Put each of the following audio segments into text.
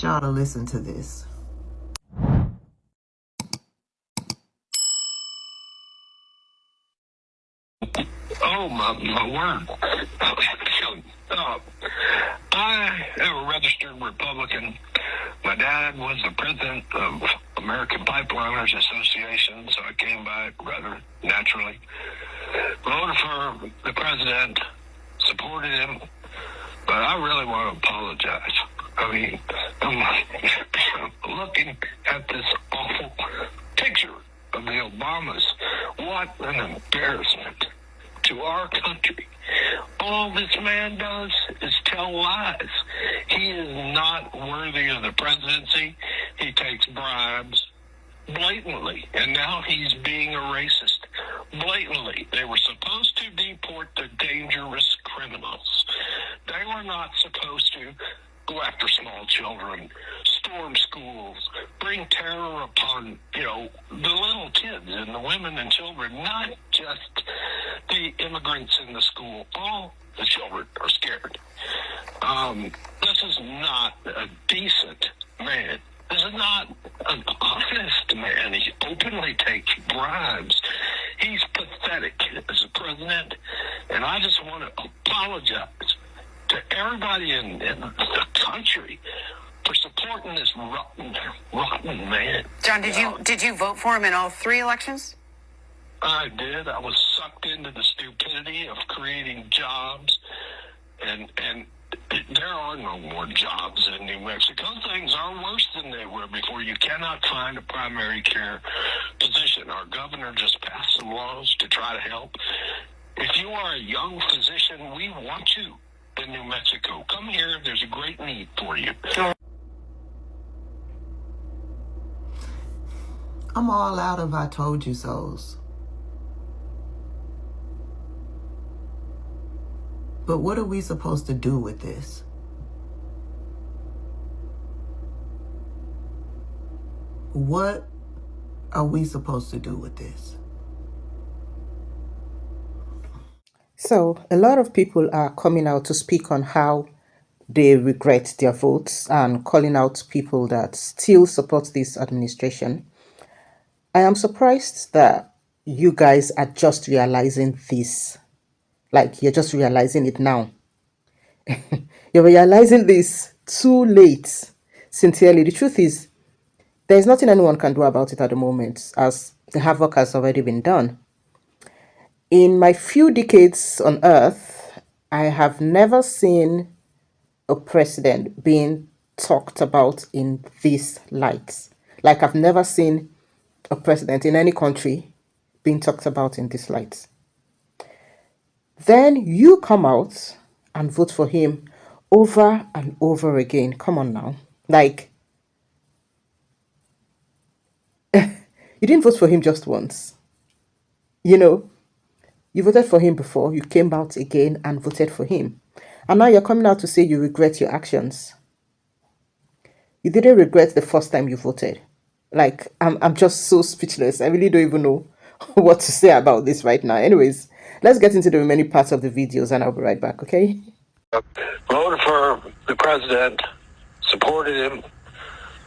want y'all to listen to this. Oh, my word. I am a registered Republican. My dad was the president of American Pipeliners Association, so I came by it rather naturally. Voted for the president, supported him, but I really want to apologize. I mean, I'm looking at this awful picture of the Obamas. What an embarrassment to our country. All this man does is tell lies. He is not worthy of the presidency. He takes bribes blatantly, and now he's being a racist. Blatantly. They were supposed to deport the dangerous criminals. They were not supposed to go after small children, storm schools, bring terror upon, the little kids and the women and children, not just the immigrants in the school. All the children are scared. This is not a decent man. This is not an honest man. He openly takes bribes. He's pathetic as a president, and I just want to apologize to everybody in the country for supporting this rotten man. John, did you vote for him in all 3 elections? I did. I was sucked into the stupidity of creating jobs, and there are no more jobs in New Mexico. Things are worse than they were before. You cannot find a primary care physician. Our governor just passed some laws to try to help. If you are a young physician, we want you in New Mexico. Come here. There's a great need for you. I'm all out of I told you so's. But what are we supposed to do with this? What are we supposed to do with this? So a lot of people are coming out to speak on how they regret their votes and calling out people that still support this administration. I am surprised that you guys are just realizing this. Like, you're just realizing it now. You're realizing this too late. Sincerely, the truth is, there's nothing anyone can do about it at the moment, as the havoc has already been done. In my few decades on Earth, I have never seen a president being talked about in this light. Like, I've never seen a president in any country being talked about in this light. Then you come out and vote for him over and over again. Come on now. Like, you didn't vote for him just once. You voted for him before, you came out again and voted for him. And now you're coming out to say you regret your actions. You didn't regret the first time you voted. Like, I'm just so speechless. I really don't even know what to say about this right now. Anyways, let's get into the remaining parts of the videos and I'll be right back, okay? Voted for the president, supported him,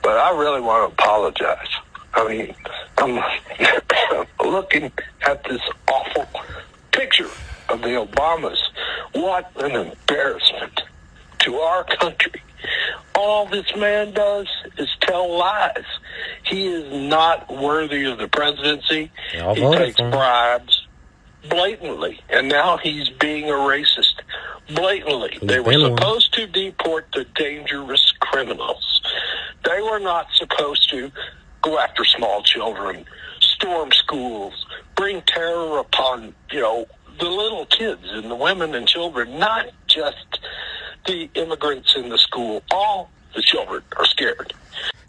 but I really want to apologize. I mean, I'm looking at this awful picture of the Obamas. What an embarrassment to our country. All this man does is tell lies. He is not worthy of the presidency. He takes bribes blatantly, and now he's being a racist. Blatantly. They were supposed to deport the dangerous criminals. They were not supposed to go after small children, storm schools, bring terror upon, the little kids and the women and children, not just the immigrants in the school. All the children are scared.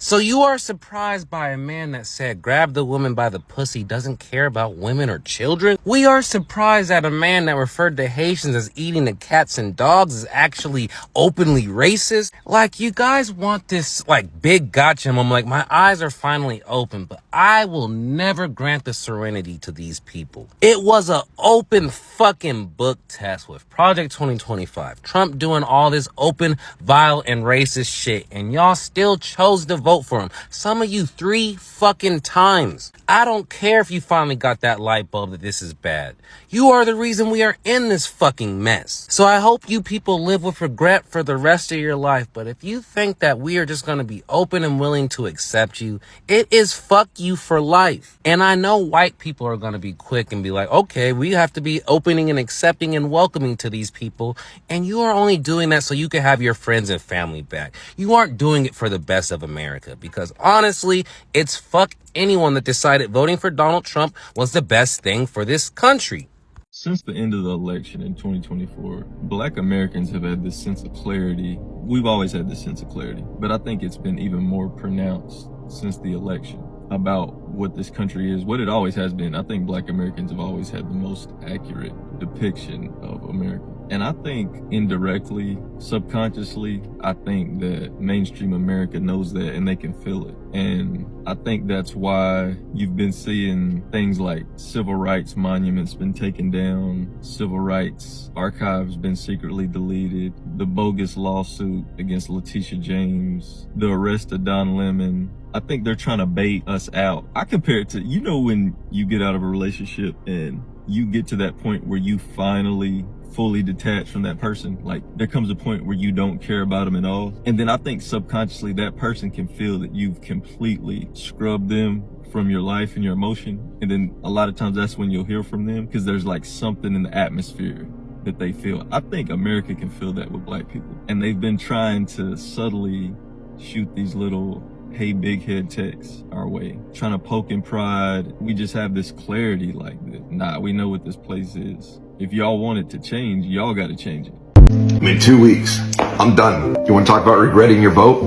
So you are surprised by a man that said grab the woman by the pussy doesn't care about women or children? We are surprised that a man that referred to Haitians as eating the cats and dogs is actually openly racist. Like, you guys want this like big gotcha moment, like my eyes are finally open, but I will never grant the serenity to these people. It was a open fucking book test with Project 2025. Trump doing all this open, vile, and racist shit, and y'all still chose to vote for him. Some of you 3 fucking times. I don't care if you finally got that light bulb that this is bad. You are the reason we are in this fucking mess. So I hope you people live with regret for the rest of your life, but if you think that we are just gonna be open and willing to accept you, it is fuck you for life. And I know white people are gonna be quick and be like, okay, we have to be opening and accepting and welcoming to these people, and you are only doing that so you can have your friends and family back. You aren't doing it for the best of America, because honestly, it's fuck anyone that decided voting for Donald Trump was the best thing for this country. Since the end of the election in 2024, Black Americans have had this sense of clarity. We've always had this sense of clarity, but I think it's been even more pronounced since the election about what this country is, what it always has been. I think Black Americans have always had the most accurate depiction of America. And I think indirectly, subconsciously, I think that mainstream America knows that and they can feel it. And I think that's why you've been seeing things like civil rights monuments been taken down, civil rights archives been secretly deleted, the bogus lawsuit against Letitia James, the arrest of Don Lemon. I think they're trying to bait us out. I compare it to, you know, when you get out of a relationship and you get to that point where you finally fully detached from that person. Like, there comes a point where you don't care about them at all. And then I think subconsciously that person can feel that you've completely scrubbed them from your life and your emotion. And then a lot of times that's when you'll hear from them, because there's like something in the atmosphere that they feel. I think America can feel that with Black people. And they've been trying to subtly shoot these little hey big head texts our way, trying to poke in pride. We just have this clarity like that. Nah, we know what this place is. If y'all want it to change, y'all got to change it. I'm in 2 weeks. I'm done. You want to talk about regretting your vote?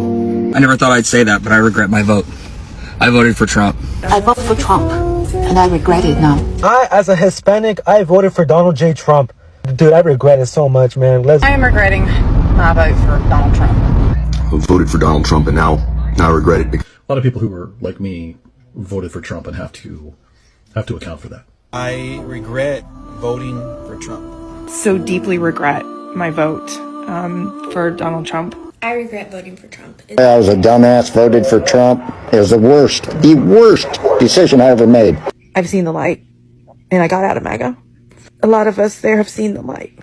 I never thought I'd say that, but I regret my vote. I voted for Trump. I voted for Trump, and I regret it now. As a Hispanic, I voted for Donald J. Trump. Dude, I regret it so much, man. I am regretting my vote for Donald Trump. I voted for Donald Trump, and now I regret it. A lot of people who were like me voted for Trump and have to account for that. I regret voting for Trump. So deeply regret my vote for Donald Trump. I regret voting for Trump. I was a dumbass, voted for Trump. It was the worst decision I ever made. I've seen the light, and I got out of MAGA. A lot of us there have seen the light.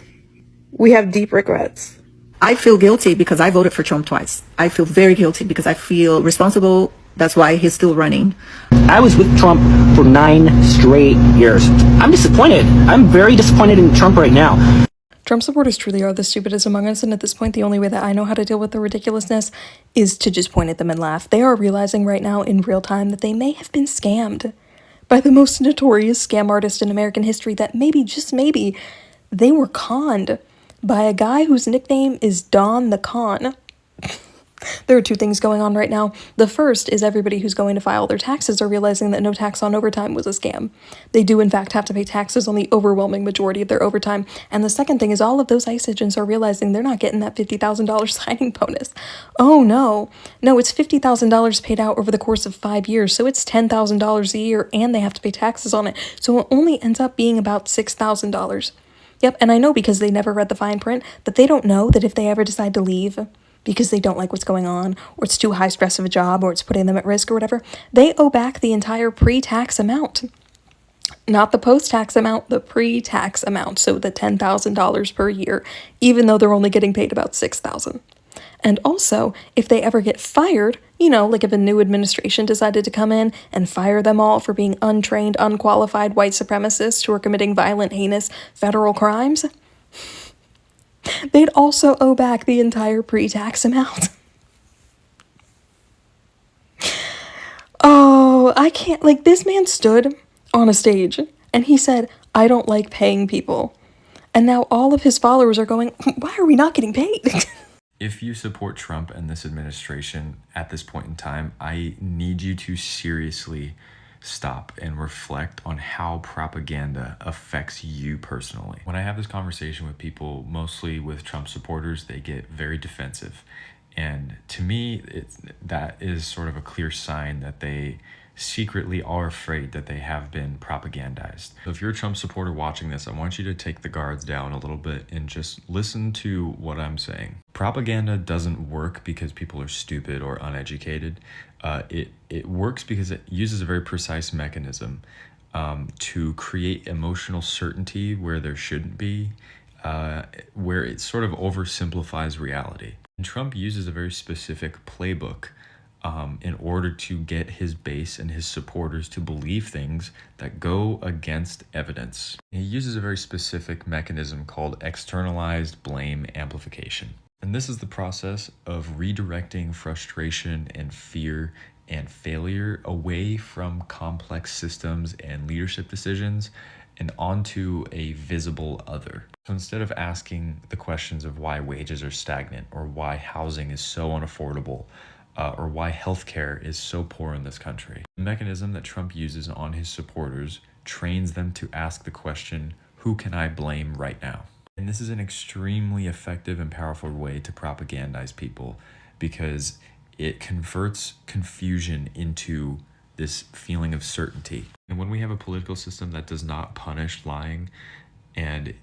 We have deep regrets. I feel guilty because I voted for Trump twice. I feel very guilty because I feel responsible. That's why he's still running. I was with Trump for 9 straight years. I'm disappointed. I'm very disappointed in Trump right now. Trump supporters truly are the stupidest among us, and at this point, the only way that I know how to deal with the ridiculousness is to just point at them and laugh. They are realizing right now in real time that they may have been scammed by the most notorious scam artist in American history, that maybe, just maybe, they were conned by a guy whose nickname is Don the Con. There are 2 things going on right now. The first is everybody who's going to file their taxes are realizing that no tax on overtime was a scam. They do, in fact, have to pay taxes on the overwhelming majority of their overtime. And the second thing is all of those ICE agents are realizing they're not getting that $50,000 signing bonus. Oh, no. No, it's $50,000 paid out over the course of 5 years, so it's $10,000 a year, and they have to pay taxes on it. So it only ends up being about $6,000. Yep, and I know because they never read the fine print that they don't know that if they ever decide to leave because they don't like what's going on, or it's too high stress of a job, or it's putting them at risk or whatever, they owe back the entire pre-tax amount. Not the post-tax amount, the pre-tax amount, so the $10,000 per year, even though they're only getting paid about $6,000. And also, if they ever get fired, you know, like if a new administration decided to come in and fire them all for being untrained, unqualified white supremacists who are committing violent, heinous federal crimes, they'd also owe back the entire pre-tax amount. Oh, I can't, like, this man stood on a stage and he said, I don't like paying people. And now all of his followers are going, why are we not getting paid? If you support Trump and this administration at this point in time, I need you to seriously stop and reflect on how propaganda affects you personally. When I have this conversation with people, mostly with Trump supporters, they get very defensive. And to me, that is sort of a clear sign that they secretly are afraid that they have been propagandized. So if you're a Trump supporter watching this, I want you to take the guards down a little bit and just listen to what I'm saying. Propaganda doesn't work because people are stupid or uneducated. It works because it uses a very precise mechanism to create emotional certainty where there shouldn't be, where it sort of oversimplifies reality. And Trump uses a very specific playbook in order to get his base and his supporters to believe things that go against evidence. He uses a very specific mechanism called externalized blame amplification. And this is the process of redirecting frustration and fear and failure away from complex systems and leadership decisions and onto a visible other. So instead of asking the questions of why wages are stagnant or why housing is so unaffordable, or why healthcare is so poor in this country, the mechanism that Trump uses on his supporters trains them to ask the question, who can I blame right now? And this is an extremely effective and powerful way to propagandize people because it converts confusion into this feeling of certainty. And when we have a political system that does not punish lying, and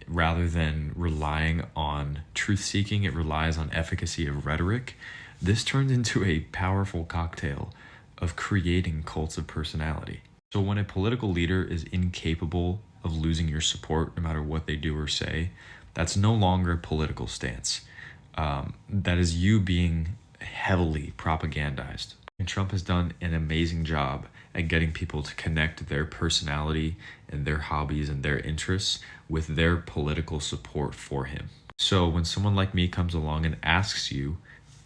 rather than relying on truth-seeking, it relies on efficacy of rhetoric, this turns into a powerful cocktail of creating cults of personality. So when a political leader is incapable of losing your support, no matter what they do or say, that's no longer a political stance. That is you being heavily propagandized. And Trump has done an amazing job at getting people to connect their personality and their hobbies and their interests with their political support for him. So when someone like me comes along and asks you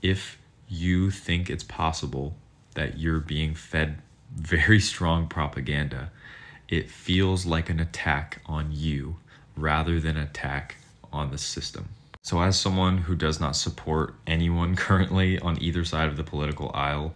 if you think it's possible that you're being fed very strong propaganda, it feels like an attack on you rather than an attack on the system. So as someone who does not support anyone currently on either side of the political aisle,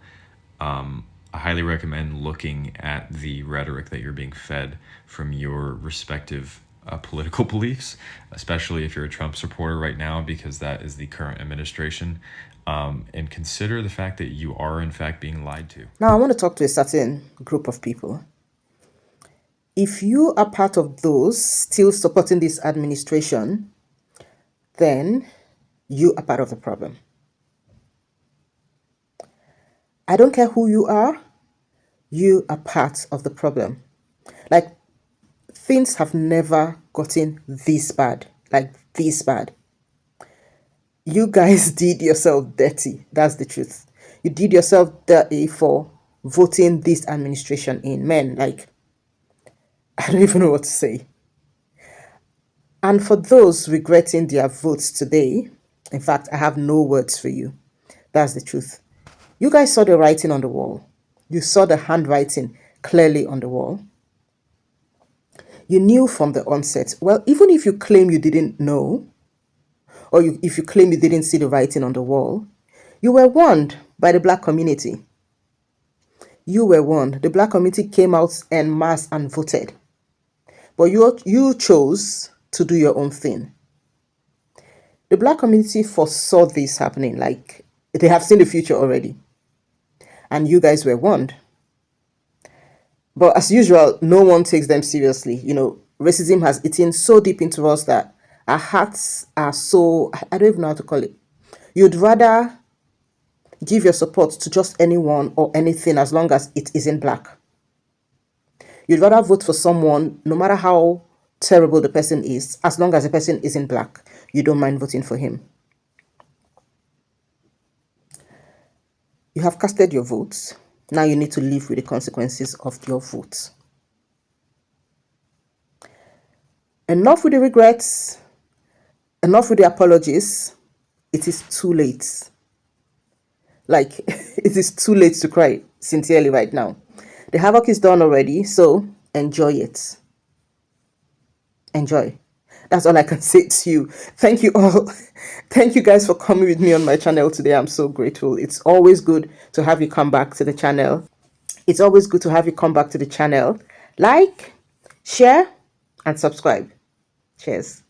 I highly recommend looking at the rhetoric that you're being fed from your respective political beliefs, especially if you're a Trump supporter right now, because that is the current administration. And consider the fact that you are in fact being lied to. Now, I want to talk to a certain group of people. If you are part of those still supporting this administration, then you are part of the problem. I don't care who you are part of the problem. Like, things have never gotten this bad, like this bad. You guys did yourself dirty. That's the truth. You did yourself dirty for voting this administration in. Man, like, I don't even know what to say. And for those regretting their votes today, in fact, I have no words for you. That's the truth. You guys saw the writing on the wall. You saw the handwriting clearly on the wall. You knew from the onset. Well, even if you claim you didn't know, or if you claim you didn't see the writing on the wall, you were warned by the Black community. You were warned. The Black community came out en masse and voted. But you chose to do your own thing. The Black community foresaw this happening. Like, they have seen the future already. And you guys were warned. But as usual, no one takes them seriously. You know, racism has eaten so deep into us that our hearts are so, I don't even know how to call it. You'd rather give your support to just anyone or anything as long as it isn't Black. You'd rather vote for someone, no matter how terrible the person is, as long as the person isn't Black. You don't mind voting for him. You have casted your votes. Now you need to live with the consequences of your votes. Enough with the regrets. Enough with the apologies. It is too late. Like, it is too late to cry sincerely right now. The havoc is done already, so enjoy it. Enjoy. That's all I can say to you. Thank you all. Thank you guys for coming with me on my channel today. I'm so grateful. It's always good to have you come back to the channel. It's always good to have you come back to the channel. Like, share, and subscribe. Cheers.